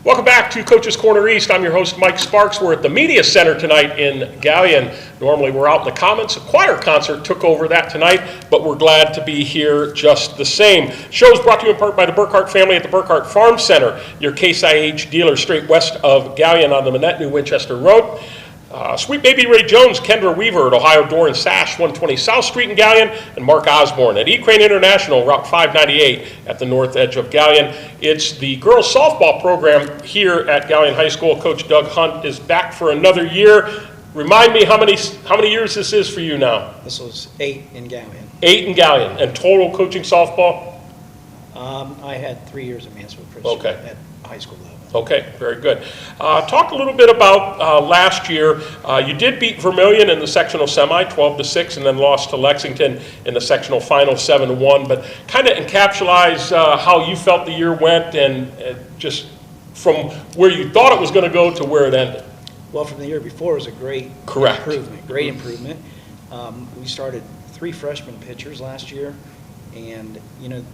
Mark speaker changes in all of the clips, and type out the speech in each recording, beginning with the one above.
Speaker 1: Welcome back to Coach's Corner East. I'm your host, Mike Sparks. We're at the Media Center tonight in Galion. Normally we're out in the Commons. A choir concert took over that tonight, but we're glad to be here just the same. Show is brought to you in part by the Burkhart family at the Burkhart Farm Center, your Case IH dealer straight west of Galion on the Manette New Winchester Road. Sweet Baby Ray Jones, Kendra Weaver at Ohio Door and Sash, 120 South Street in Galion, and Mark Osborne at E-Crane International, Route 598 at the north edge of Galion. It's the girls softball program here at Galion High School. Coach Doug Hunt is back for another year. Remind me how many years this is for you now?
Speaker 2: This was 8 in Galion.
Speaker 1: 8 in Galion. And total coaching softball?
Speaker 2: I had 3 years of Mansfield Christian at high school level.
Speaker 1: Okay, very good. Talk a little bit about last year. You did beat Vermilion in the sectional semi, 12-6, and then lost to Lexington in the sectional final, 7-1. But kind of encapsulate how you felt the year went, and just from where you thought it was going to go to where it ended.
Speaker 2: Well, from the year before, it was a great improvement. Great improvement. We started 3 freshman pitchers last year, and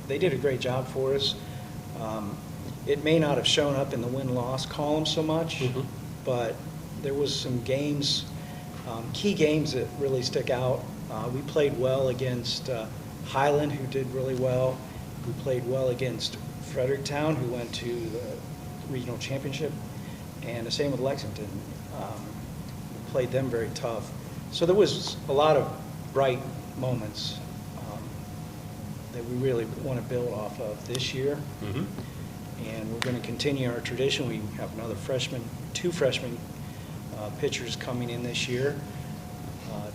Speaker 2: they did a great job for us. It may not have shown up in the win-loss column so much, but there was some games, key games that really stick out. We played well against Highland, who did really well. We played well against Fredericktown, who went to the regional championship, and the same with Lexington. We played them very tough. So there was a lot of bright moments that we really want to build off of this year. And we're going to continue our tradition. We have two freshman pitchers coming in this year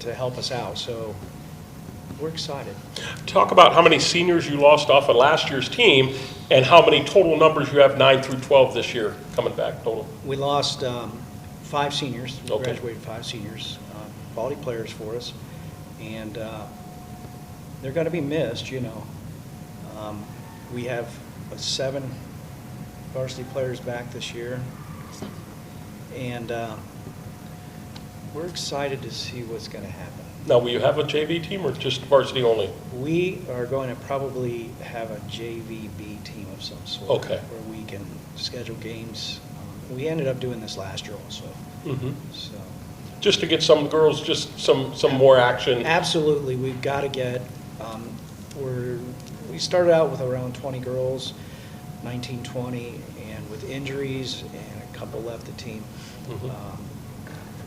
Speaker 2: to help us out. So we're excited.
Speaker 1: Talk about how many seniors you lost off of last year's team and how many total numbers you have 9 through 12 this year coming back total.
Speaker 2: We lost 5 seniors. We
Speaker 1: Okay.
Speaker 2: graduated 5 seniors, quality players for us. And they're going to be missed, We have 7 varsity players back this year, and we're excited to see what's going to happen.
Speaker 1: Now, will you have a JV team or just varsity only?
Speaker 2: We are going to probably have a JV-B team of some sort,
Speaker 1: Okay.
Speaker 2: where we can schedule games. We ended up doing this last year also. So
Speaker 1: Just to get some girls, just some more action.
Speaker 2: absolutely, we've got to get. We started out with around 20 girls. 19, 20, and with injuries and a couple left the team for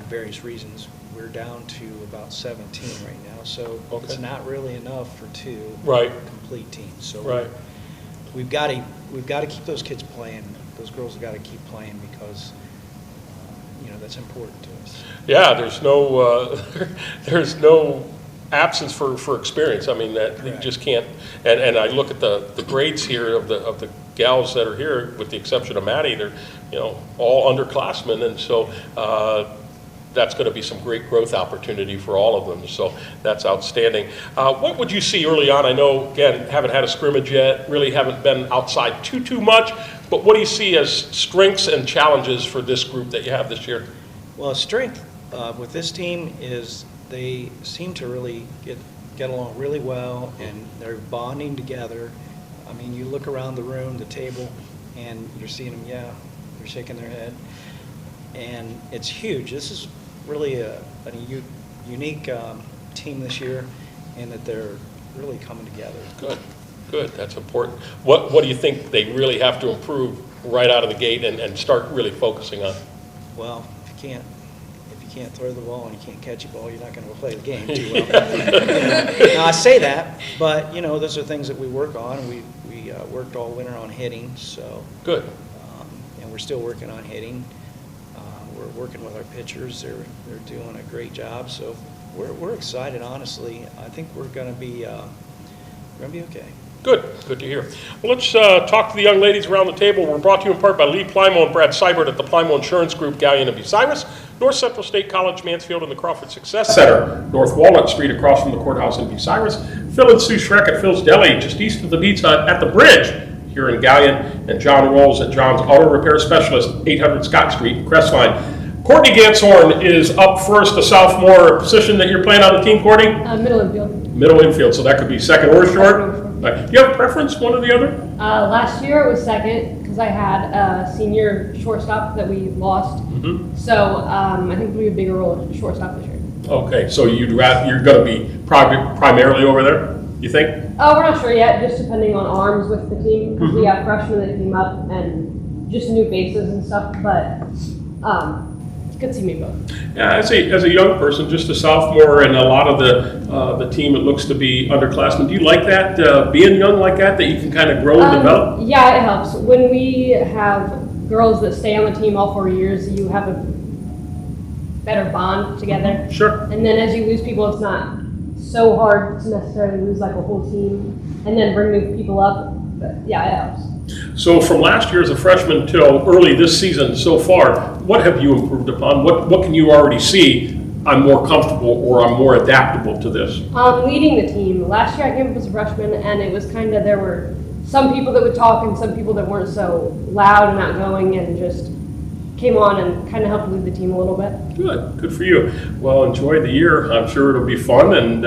Speaker 2: various reasons, we're down to about 17 right now. So it's not really enough for 2 complete teams. So we've got to keep those kids playing. Those girls have got to keep playing because that's important to us.
Speaker 1: Yeah, there's no absence for experience. I mean, that you just can't. And I look at the grades here of the gals that are here, with the exception of Maddie. They're all underclassmen, and so that's going to be some great growth opportunity for all of them. So that's outstanding. What would you see early on? I know, again, haven't had a scrimmage yet. Really haven't been outside too much. But what do you see as strengths and challenges for this group that you have this year?
Speaker 2: Well, strength with this team is they seem to really get along really well, and they're bonding together. I mean, you look around the room, the table, and you're seeing them, they're shaking their head. And it's huge. This is really a unique team this year, in that they're really coming together.
Speaker 1: Good. That's important. What do you think they really have to improve right out of the gate and start really focusing on?
Speaker 2: Well, if you can't throw the ball and you can't catch a ball, you're not going to play the game too well. Now, I say that, but those are things that we work on. We worked all winter on hitting, so
Speaker 1: good.
Speaker 2: And we're still working on hitting. We're working with our pitchers. They're doing a great job. So we're excited. Honestly, I think we're going to be okay.
Speaker 1: Good to hear. Well, let's talk to the young ladies around the table. We're brought to you in part by Lee Plymouth and Brad Seibert at the Plymouth Insurance Group, Galion and Bucyrus, North Central State College, Mansfield, and the Crawford Success Center, North Walnut Street across from the courthouse in Bucyrus, Phil and Sue Schreck at Phil's Deli, just east of the Pizza Hut at the Bridge here in Galion, and John Rolls at John's Auto Repair Specialist, 800 Scott Street, Crestline. Courtney Ganshorn is up first, a sophomore. Position that you're playing on the team, Courtney?
Speaker 3: Middle infield.
Speaker 1: Middle infield, so that could be second or short. Do you have a preference, one or the other?
Speaker 3: Last year it was second because I had a senior shortstop that we lost. So I think it'll be a bigger role at shortstop this year.
Speaker 1: Okay, so you're going to be primarily over there, you think?
Speaker 3: We're not sure yet, just depending on arms with the team, because we have freshmen that came up and just new faces and stuff, but it's good to see me both.
Speaker 1: Yeah, as a young person, just a sophomore, and a lot of the team, it looks to be underclassmen. Do you like that, being young like that you can kind of grow and develop?
Speaker 3: Yeah, it helps. When we have girls that stay on the team all 4 years, you have a better bond together.
Speaker 1: Sure.
Speaker 3: And then as you lose people, it's not so hard to necessarily lose like a whole team and then bring new people up. But yeah, it helps.
Speaker 1: So from last year as a freshman till early this season so far, what have you improved upon? What can you already see? I'm more comfortable or I'm more adaptable to this?
Speaker 3: Leading the team. Last year I came up as a freshman and it was kind of, there were some people that would talk and some people that weren't so loud and outgoing and just came on and kind of helped lead the team a little bit.
Speaker 1: Good for you. Well, enjoy the year. I'm sure it'll be fun, and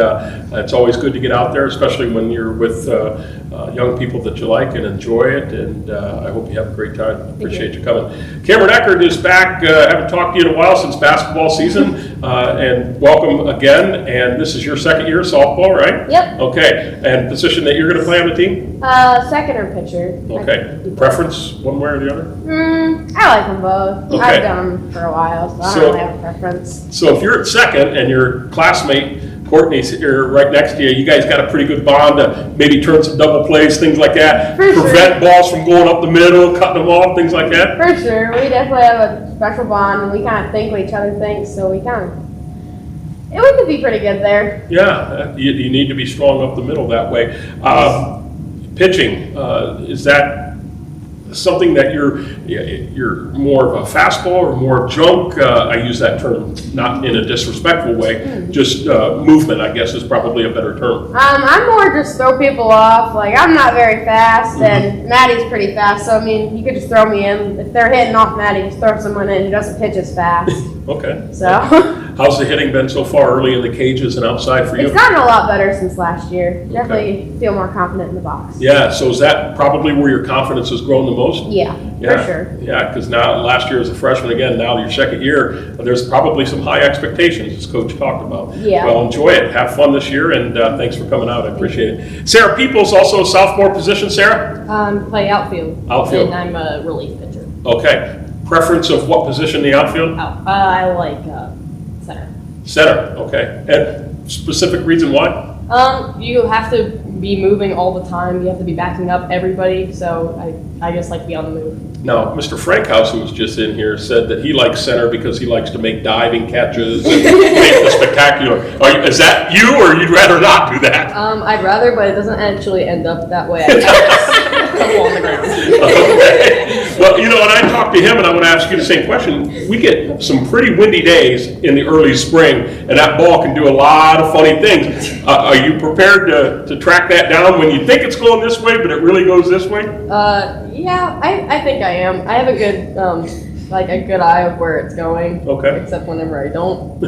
Speaker 1: it's always good to get out there, especially when you're with young people that you like and enjoy it, and I hope you have a great time. Appreciate you coming. Cameron Eckert is back. Haven't talked to you in a while since basketball season, and welcome again, and this is your second year of softball, right?
Speaker 4: Yep.
Speaker 1: Okay, and position that you're going to play on the team?
Speaker 4: Second or pitcher.
Speaker 1: Okay. Preference, one way or the other?
Speaker 4: I like them both.
Speaker 1: Okay.
Speaker 4: I've done them for a while, so I don't really have a preference.
Speaker 1: So if you're at second and your classmate Courtney's here right next to you, you guys got a pretty good bond to maybe turn some double plays, things like that,
Speaker 4: For sure.
Speaker 1: prevent balls from going up the middle, cutting them off, things like that.
Speaker 4: For sure. We definitely have a special bond, and we kind of think what each other thinks, so we kind of, we could be pretty good there.
Speaker 1: Yeah, you need to be strong up the middle that way. Pitching, is that something that you're more of a fastball or more junk? I use that term not in a disrespectful way, just movement, I guess, is probably a better term.
Speaker 4: I'm more just throw people off. Like, I'm not very fast, and Maddie's pretty fast, so I mean, you could just throw me in. If they're hitting off Maddie, just throw someone in who doesn't pitch as fast.
Speaker 1: Okay.
Speaker 4: So.
Speaker 1: How's the hitting been so far early in the cages and outside for you?
Speaker 4: It's gotten a lot better since last year. Definitely feel more confident in the box.
Speaker 1: Yeah, so is that probably where your confidence has grown the most?
Speaker 4: Yeah, for sure.
Speaker 1: Yeah, because now, last year as a freshman, again, now your second year, there's probably some high expectations, as Coach talked about.
Speaker 4: Yeah.
Speaker 1: Well, enjoy it. Have fun this year, and thanks for coming out. I appreciate it. Sarah Peoples, also a sophomore position, Sarah?
Speaker 3: Play outfield.
Speaker 1: Outfield.
Speaker 3: And I'm a relief pitcher.
Speaker 1: Okay. Preference of what position in the outfield?
Speaker 3: I like center.
Speaker 1: Center, okay. And specific reason why?
Speaker 3: You have to be moving all the time. You have to be backing up everybody. So I just like to be on the move.
Speaker 1: Now, Mr. Frankhouse, who was just in here, said that he likes center because he likes to make diving catches and make the spectacular. Is that you, or you'd rather not do that?
Speaker 3: I'd rather, but it doesn't actually end up that way. I'm on the ground.
Speaker 1: Okay. Well, you know, and I talked to him, and I want to ask you the same question. We get some pretty windy days in the early spring, and that ball can do a lot of funny things. Are you prepared to track that down when you think it's going this way, but it really goes this way?
Speaker 3: Yeah, I think I am. I have a good, like a good eye of where it's going.
Speaker 1: Okay.
Speaker 3: Except whenever I don't.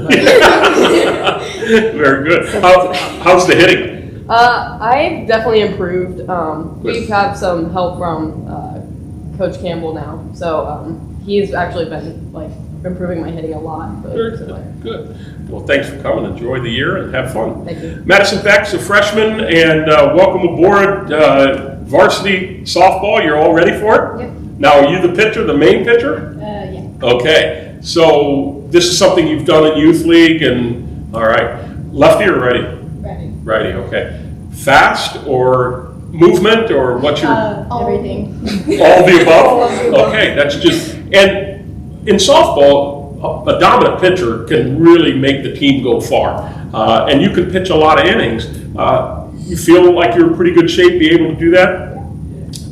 Speaker 1: Very good. How's the hitting?
Speaker 3: I've definitely improved. We've had some help from Coach Campbell now, so he's actually been like improving my hitting a lot.
Speaker 1: Very good. Well, thanks for coming. Enjoy the year and have fun.
Speaker 3: Thank you.
Speaker 1: Madison Beck's a freshman, and welcome aboard varsity softball. You're all ready for it?
Speaker 3: Yep.
Speaker 1: Now, are you the pitcher, the main pitcher?
Speaker 3: Yeah.
Speaker 1: Okay. So this is something you've done in youth league, and all right. Lefty or righty?
Speaker 3: Ready.
Speaker 1: Righty. Okay. Fast or movement, or what's your
Speaker 3: Everything.
Speaker 1: all the above? Okay, that's just, and in softball, a dominant pitcher can really make the team go far. And you can pitch a lot of innings. You feel like you're in pretty good shape to be able to do that?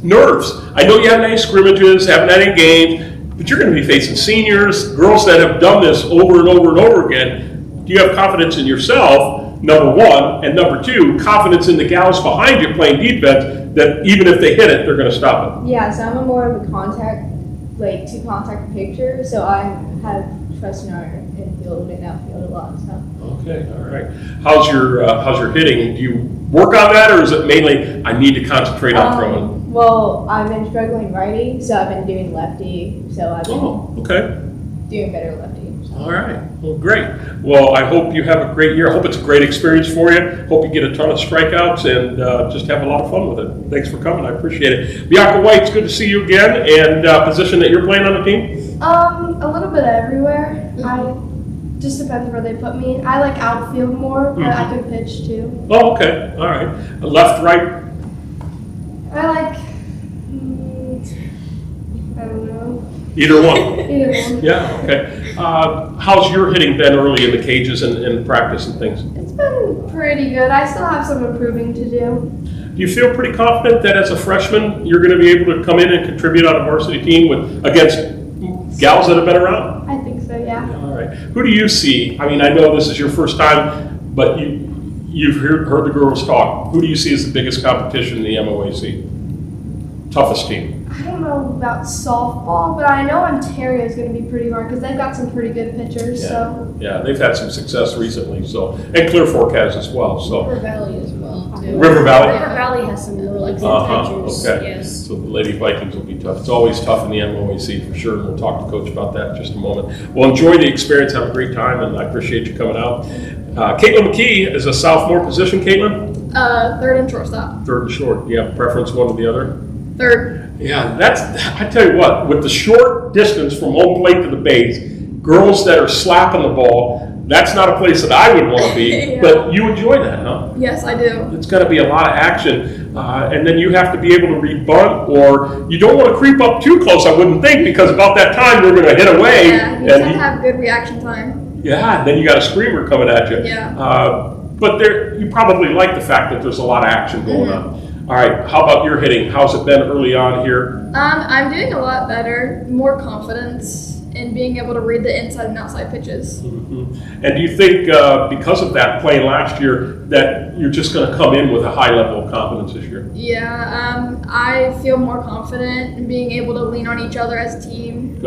Speaker 1: Nerves. I know you haven't had any scrimmages, haven't had any games, but you're going to be facing seniors, girls that have done this over and over and over again. Do you have confidence in yourself, number one, and number two, confidence in the gals behind you playing defense that even if they hit it, they're going to stop it?
Speaker 5: Yeah, so I'm a more of a two contact pitcher, so I have trust in our infield and outfield a lot. So.
Speaker 1: Okay, all right. How's your hitting? Do you work on that, or is it mainly I need to concentrate on throwing?
Speaker 5: Well, I've been struggling righty, so I've been doing lefty. So I've been
Speaker 1: Oh, okay.
Speaker 5: doing better lefty. So.
Speaker 1: All right. Well, great. Well, I hope you have a great year. I hope it's a great experience for you. Hope you get a ton of strikeouts and just have a lot of fun with it. Thanks for coming. I appreciate it. Bianca White, it's good to see you again. And position that you're playing on the team?
Speaker 6: A little bit everywhere. I just depends where they put me. I like outfield more, but I can pitch too.
Speaker 1: Oh, okay. All right. Left, right?
Speaker 6: I like, I don't know,
Speaker 1: Either one.
Speaker 6: either one.
Speaker 1: Yeah, okay. How's your hitting been early in the cages and practice and things?
Speaker 6: It's been pretty good. I still have some improving to do.
Speaker 1: Do you feel pretty confident that as a freshman, you're going to be able to come in and contribute on a varsity team against gals that have been around?
Speaker 6: I think so, yeah.
Speaker 1: All right. Who do you see? I mean, I know this is your first time, but you've heard the girls talk. Who do you see as the biggest competition in the MOAC? Toughest team?
Speaker 6: I don't know about softball, but I know Ontario is going to be pretty hard because they've got some pretty good pitchers. So
Speaker 1: Yeah, they've had some success recently. So, and Clear Fork has as well. So
Speaker 7: River Valley as well, too.
Speaker 1: River Valley.
Speaker 7: River Valley has some really good pitchers,
Speaker 1: Okay.
Speaker 7: yes.
Speaker 1: So the Lady Vikings will be tough. It's always tough in the MOAC for sure. And we'll talk to Coach about that in just a moment. Well, enjoy the experience. Have a great time, and I appreciate you coming out. Caitlin McKee is a sophomore position. Caitlin,
Speaker 6: third and shortstop.
Speaker 1: third and short. Do you have preference one or the other?
Speaker 6: Third.
Speaker 1: Yeah, I tell you what, with the short distance from home plate to the base, girls that are slapping the ball, that's not a place that I would want to be,
Speaker 6: Yeah.
Speaker 1: but you enjoy that, huh?
Speaker 6: Yes, I do.
Speaker 1: It's got to be a lot of action, and then you have to be able to read bunt, or you don't want to creep up too close, I wouldn't think, because about that time you're going to hit away.
Speaker 6: Yeah, you just have to have good reaction time.
Speaker 1: Yeah, then you got a screamer coming at you.
Speaker 6: Yeah.
Speaker 1: But you probably like the fact that there's a lot of action going on. All right, how about your hitting? How's it been early on here?
Speaker 6: I'm doing a lot better, more confidence in being able to read the inside and outside pitches.
Speaker 1: And do you think, because of that playing last year, that you're just going to come in with a high level of confidence this year?
Speaker 6: Yeah, I feel more confident in being able to lean on each other as a team.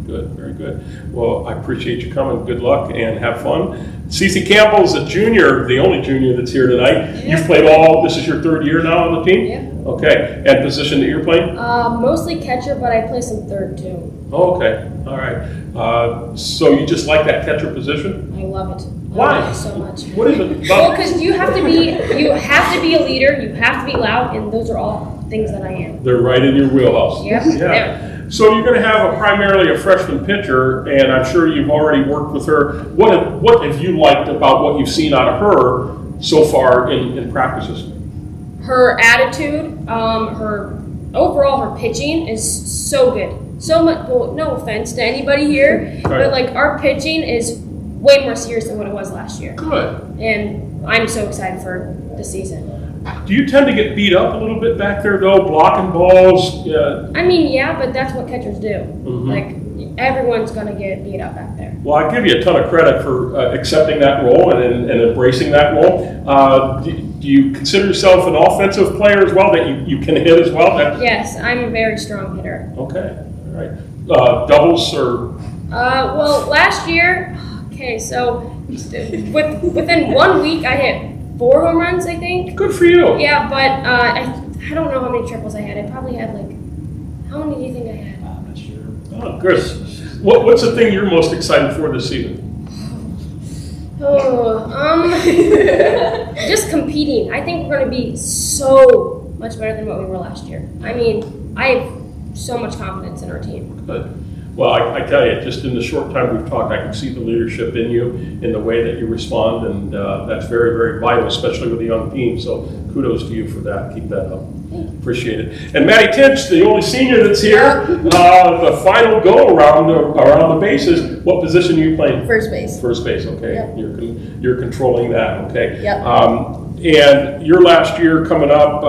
Speaker 1: Good, very good. Well, I appreciate you coming. Good luck and have fun. Cece Campbell's a junior, the only junior that's here tonight. You've played this is your third year now on the team?
Speaker 7: Yeah.
Speaker 1: Okay, and position that you're playing?
Speaker 7: Mostly catcher, but I play some third too.
Speaker 1: Oh, okay, all right. So you just like that catcher position?
Speaker 7: I love it.
Speaker 1: Why?
Speaker 7: I love it so much.
Speaker 1: What is it
Speaker 7: Well,
Speaker 1: about?
Speaker 7: because you have to be a leader, you have to be loud, and those are all things that I am.
Speaker 1: They're right in your wheelhouse.
Speaker 7: Yep.
Speaker 1: Yeah. So you're going to have primarily a freshman pitcher, and I'm sure you've already worked with her. What have you liked about what you've seen out of her so far in practices?
Speaker 7: Her attitude, her pitching is so good. So much. Well, no offense to anybody here, but like our pitching is way more serious than what it was last year,
Speaker 1: Good.
Speaker 7: and I'm so excited for the season.
Speaker 1: Do you tend to get beat up a little bit back there, though, blocking balls? Yeah.
Speaker 7: I mean, yeah, but that's what catchers do.
Speaker 1: Mhm.
Speaker 7: Like everyone's gonna get beat up back there.
Speaker 1: Well, I give you a ton of credit for accepting that role and embracing that role. Do you consider yourself an offensive player as well, that you can hit as well?
Speaker 7: Yes, I'm a very strong hitter.
Speaker 1: Okay, all right. Doubles or?
Speaker 7: Well, last year, okay, so within 1 week, I hit 4 home runs, I think.
Speaker 1: Good for you.
Speaker 7: Yeah, but I don't know how many triples I had. I probably had how many do you think I had?
Speaker 2: I'm not sure.
Speaker 1: Oh, good. What's the thing you're most excited for this season?
Speaker 7: Just competing. I think we're going to be so much better than what we were last year. I mean, I have so much confidence in our team.
Speaker 1: Good. Well, I tell you, just in the short time we've talked, I can see the leadership in you, in the way that you respond, and that's very, very vital, especially with a young team. So kudos to you for that. Keep that up. Appreciate it. And Maddie Tinch, the only senior that's here, the final go around the bases. What position are you playing?
Speaker 4: First base.
Speaker 1: First base, okay.
Speaker 4: Yep.
Speaker 1: You're controlling that, okay.
Speaker 4: Yep.
Speaker 1: And your last year coming up,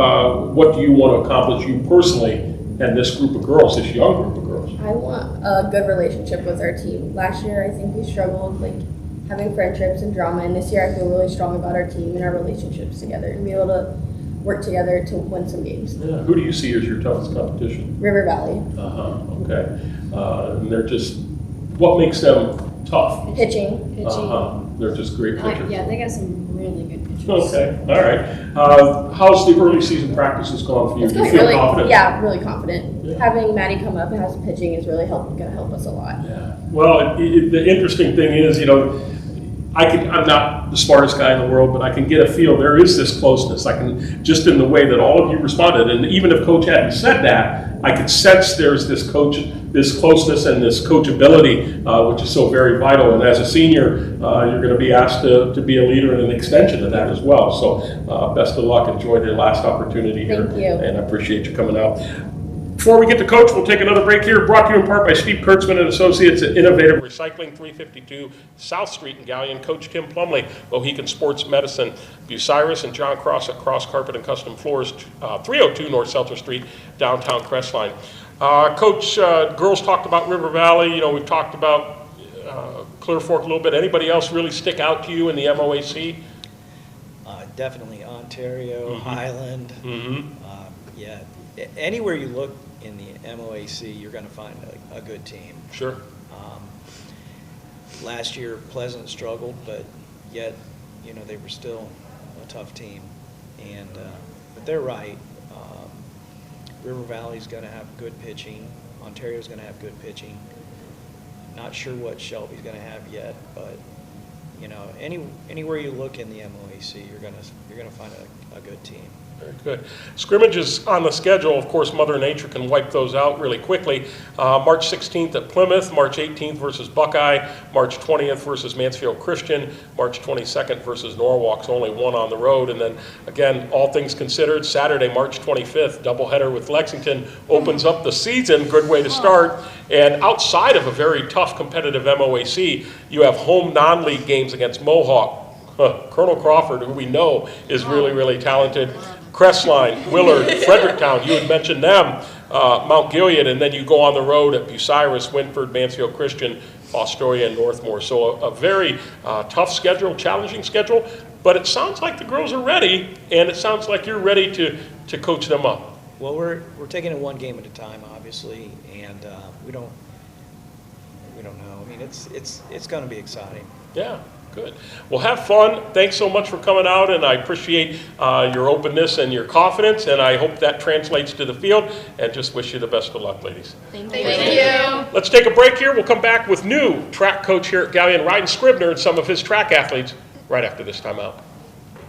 Speaker 1: what do you want to accomplish, you personally, and this group of girls, this young group of girls?
Speaker 4: I want a good relationship with our team. Last year, I think we struggled having friendships and drama, and this year I feel really strong about our team and our relationships together, and be able to work together to win some games.
Speaker 1: Yeah. Who do you see as your toughest competition?
Speaker 4: River Valley.
Speaker 1: Okay. And they're just, what makes them tough?
Speaker 4: Pitching.
Speaker 7: Pitching.
Speaker 1: They're just great pitchers.
Speaker 7: Yeah, they got some
Speaker 4: really good pitchers.
Speaker 1: Okay, all right. How's the early season practices gone for you?
Speaker 4: It's
Speaker 1: Do you
Speaker 4: going
Speaker 1: feel
Speaker 4: really,
Speaker 1: confident?
Speaker 4: yeah, really confident.
Speaker 1: Yeah.
Speaker 4: Having Maddie come up and have some pitching is really going to help us a lot.
Speaker 1: Yeah. Well, the interesting thing is, I'm not the smartest guy in the world, but I can get a feel there is this closeness. I can, just in the way that all of you responded, and even if Coach hadn't said that, I could sense there's this closeness and this coachability, which is so very vital. And as a senior, you're going to be asked to be a leader and an extension of that as well. So best of luck. Enjoy the last opportunity here.
Speaker 4: Thank you.
Speaker 1: And I appreciate you coming out. Before we get to Coach, we'll take another break here. Brought to you in part by Steve Kurtzman and Associates at Innovative Recycling, 352 South Street in Gallion. Coach Tim Plumley, Mohican Sports Medicine, Bucyrus, and John Cross at Cross Carpet and Custom Floors, 302 North Seltzer Street, downtown Crestline. Coach, girls talked about River Valley. We've talked about Clear Fork a little bit. Anybody else really stick out to you in the MOAC?
Speaker 2: Definitely Ontario, Highland.
Speaker 1: Mm-hmm.
Speaker 2: Yeah, anywhere you look in the MOAC, you're going to find a good team.
Speaker 1: Sure.
Speaker 2: Last year, Pleasant struggled, but yet, they were still a tough team. And but they're right. River Valley's going to have good pitching. Ontario's going to have good pitching. Not sure what Shelby's going to have yet, but anywhere you look in the MOAC, you're going to find a good team.
Speaker 1: Very good. Scrimmages on the schedule, of course, Mother Nature can wipe those out really quickly. March 16th at Plymouth, March 18th versus Buckeye, March 20th versus Mansfield Christian, March 22nd versus Norwalk, so only one on the road. And then, again, all things considered, Saturday, March 25th, doubleheader with Lexington opens up the season, good way to start. And outside of a very tough competitive MOAC, you have home non-league games against Mohawk. Colonel Crawford, who we know is really, really talented. Crestline, Willard, Fredericktown, you had mentioned them, Mount Gilead, and then you go on the road at Bucyrus, Winford, Mansfield Christian, Fostoria, and Northmore. So a very tough schedule, challenging schedule, but it sounds like the girls are ready, and it sounds like you're ready to coach them up.
Speaker 2: Well, we're taking it one game at a time, obviously, and we don't know. I mean, it's going to be exciting.
Speaker 1: Yeah. Good. Well, have fun. Thanks so much for coming out, and I appreciate your openness and your confidence, and I hope that translates to the field, and just wish you the best of luck, ladies.
Speaker 4: Thank
Speaker 6: you.
Speaker 1: Let's take a break here. We'll come back with new track coach here at Gallion, Ryan Scribner, and some of his track athletes right after this timeout.